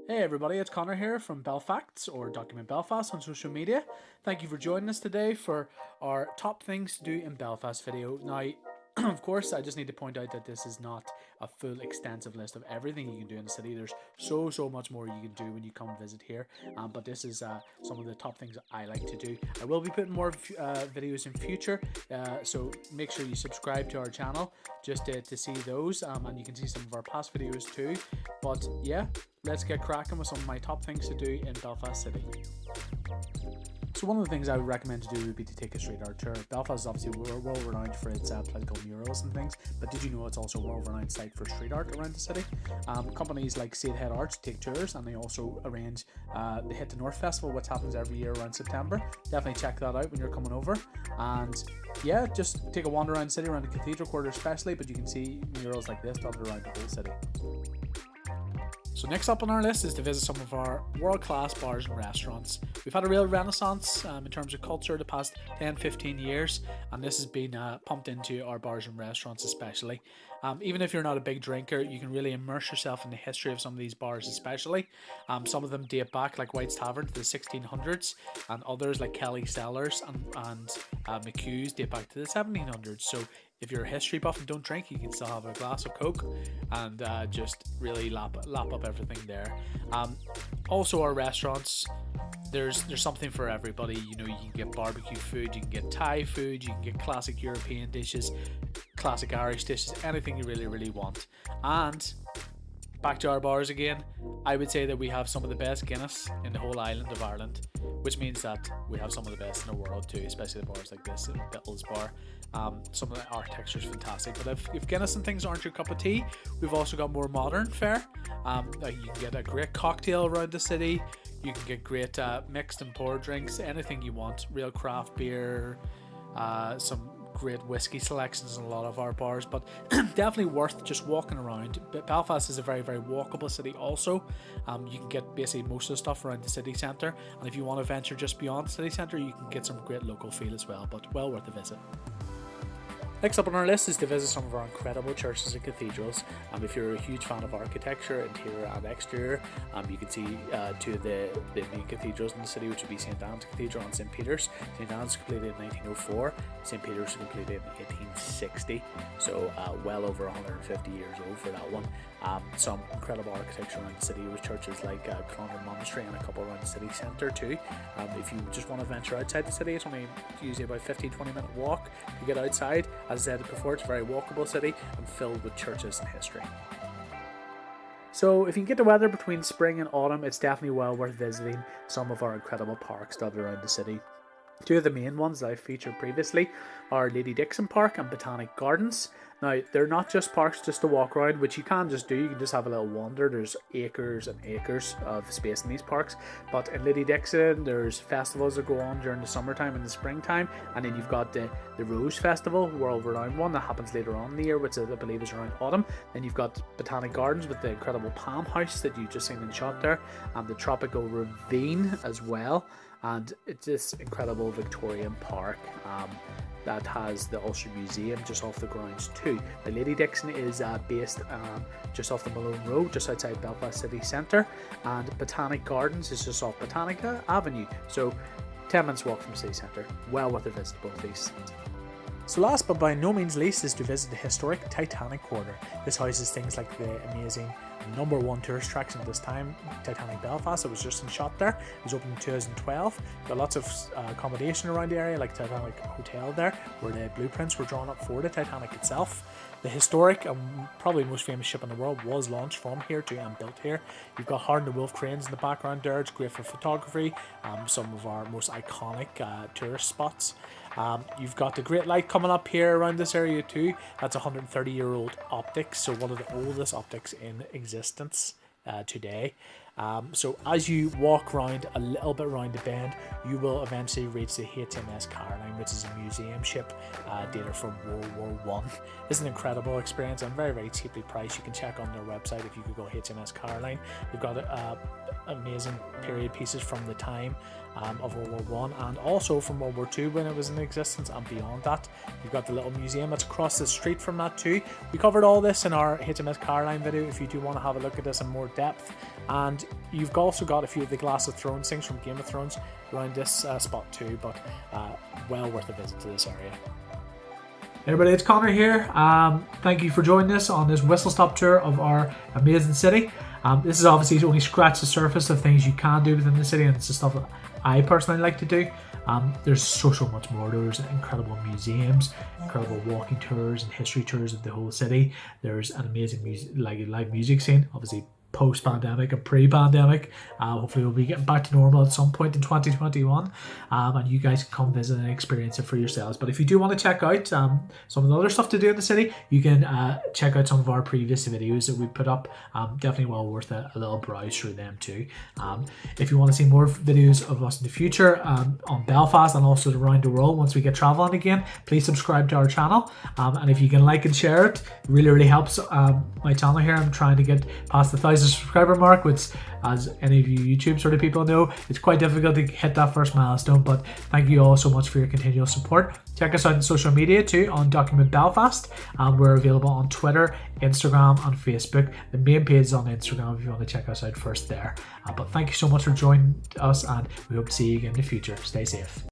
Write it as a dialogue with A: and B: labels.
A: Hey everybody, it's Connor here from Belfacts or Document Belfast on social media. Thank you for joining us today for our top things to do in Belfast video. Now, of course, I just need to point out that this is not a full extensive list of everything you can do in the city. There's so much more you can do when you come visit here, but this is some of the top things I like to do. I will be putting more videos in future, so make sure you subscribe to our channel just to see those, and you can see some of our past videos too. But yeah, let's get cracking with some of my top things to do in Belfast City. So one of the things I would recommend to do would be to take a street art tour. Belfast is obviously world renowned for its political murals and things, but did you know it's also a world renowned site for street art around the city? Companies like Seed Head Arts take tours, and they also arrange the Hit the North Festival, which happens every year around September. Definitely check that out when you're coming over. And yeah, just take a wander around the city, around the Cathedral Corner especially, but you can see murals like this dotted around the whole city. So next up on our list is to visit some of our world-class bars and restaurants. We've had a real renaissance in terms of culture the past 10-15 years, and this has been pumped into our bars and restaurants especially. Even if you're not a big drinker, you can really immerse yourself in the history of some of these bars especially. Some of them date back, like White's Tavern, to the 1600s, and others like Kelly's Cellars and McHugh's date back to the 1700s. So if you're a history buff and don't drink, you can still have a glass of Coke and just really lap up everything there. Also, our restaurants, there's something for everybody. You know, you can get barbecue food, you can get Thai food, you can get classic European dishes, classic Irish dishes, anything you really want. And back to our bars again, I would say that we have some of the best Guinness in the whole island of Ireland, which means that we have some of the best in the world too, especially the bars like this in Bittles Bar. Some of the architecture is fantastic, but if Guinness and things aren't your cup of tea, we've also got more modern fare. Like you can get a great cocktail around the city, you can get great mixed and poured drinks, anything you want, real craft beer, some great whiskey selections in a lot of our bars, but definitely worth just walking around. But Belfast is a very walkable city also. You can get basically most of the stuff around the city centre, and if you want to venture just beyond the city centre, you can get some great local feel as well, but well worth a visit. Next up on our list is to visit some of our incredible churches and cathedrals. If you're a huge fan of architecture, interior and exterior, you can see two of the main cathedrals in the city, which would be St. Anne's Cathedral and St. Peter's. St. Anne's was completed in 1904, St. Peter's was completed in 1860, so well over 150 years old for that one. Some incredible architecture around the city with churches like Cathedrals Monastery and a couple around the city centre too. If you just want to venture outside the city, it's only usually about 15-20 minute walk to get outside. As I said before, it's a very walkable city and filled with churches and history. So if you can get the weather between spring and autumn, it's definitely well worth visiting some of our incredible parks dotted around the city. Two of the main ones that I've featured previously are Lady Dixon Park and Botanic Gardens. Now, they're not just parks just to walk around, which you can just do. You can just have a little wander. There's acres and acres of space in these parks. But in Lady Dixon, there's festivals that go on during the summertime and the springtime. And then you've got the Rose Festival, world-renowned one, that happens later on in the year, which I believe is around autumn. Then you've got Botanic Gardens with the incredible palm house that you've just seen in shot there, and the Tropical Ravine as well. And it's this incredible Victorian park that has the Ulster Museum just off the grounds too. Now, Lady Dixon is based just off the Malone Road, just outside Belfast City Centre, and Botanic Gardens is just off Botanica Avenue, so 10 minutes walk from city centre. Well worth a visit to both of these. So last but by no means least is to visit the historic Titanic Corner. This houses things like the amazing #1 tourist attraction at this time, Titanic Belfast. It was just in shot there. It was opened in 2012. Got lots of accommodation around the area, like Titanic Hotel there, where the blueprints were drawn up for the Titanic itself. The historic and probably most famous ship in the world was launched from here too and built here. You've got Hard and the Wolf cranes in the background there. It's great for photography. Some of our most iconic tourist spots. You've got the Great Light coming up here around this area too. That's 130-year-old optics, so one of the oldest optics in existence today. So as you walk around a little bit around the bend, you will eventually reach the HMS Caroline, which is a museum ship dated from World War I. It's an incredible experience and very cheaply priced. You can check on their website if you could go HMS Caroline. You've got amazing period pieces from the time of World War One, and also from World War Two when it was in existence, and beyond that. You've got the little museum that's across the street from that too. We covered all this in our HMS Caroline video if you do want to have a look at this in more depth. And you've also got a few of the Glass of Thrones things from Game of Thrones around this spot too, but well worth a visit to this area. Hey everybody, it's Connor here. Thank you for joining us on this whistle-stop tour of our amazing city. This is obviously only scratched the surface of things you can do within the city, and it's the stuff that I personally like to do. There's so much more. There's incredible museums, incredible walking tours and history tours of the whole city. There's an amazing live music scene, obviously post-pandemic and pre-pandemic. Hopefully we'll be getting back to normal at some point in 2021, and you guys can come visit and experience it for yourselves. But if you do want to check out some of the other stuff to do in the city, you can check out some of our previous videos that we put up. Definitely well worth a little browse through them too. If you want to see more videos of us in the future on Belfast and also around the world once we get traveling again, please subscribe to our channel, and if you can like and share it, really helps my channel here. I'm trying to get past the 1,000 subscriber mark, which, as any of you YouTube sort of people know, it's quite difficult to hit that first milestone. But thank you all so much for your continual support. Check us out on social media too on Document Belfast. We're available on Twitter, Instagram and Facebook. The main page is on Instagram if you want to check us out first there. But thank you so much for joining us, and we hope to see you again in the future. Stay safe.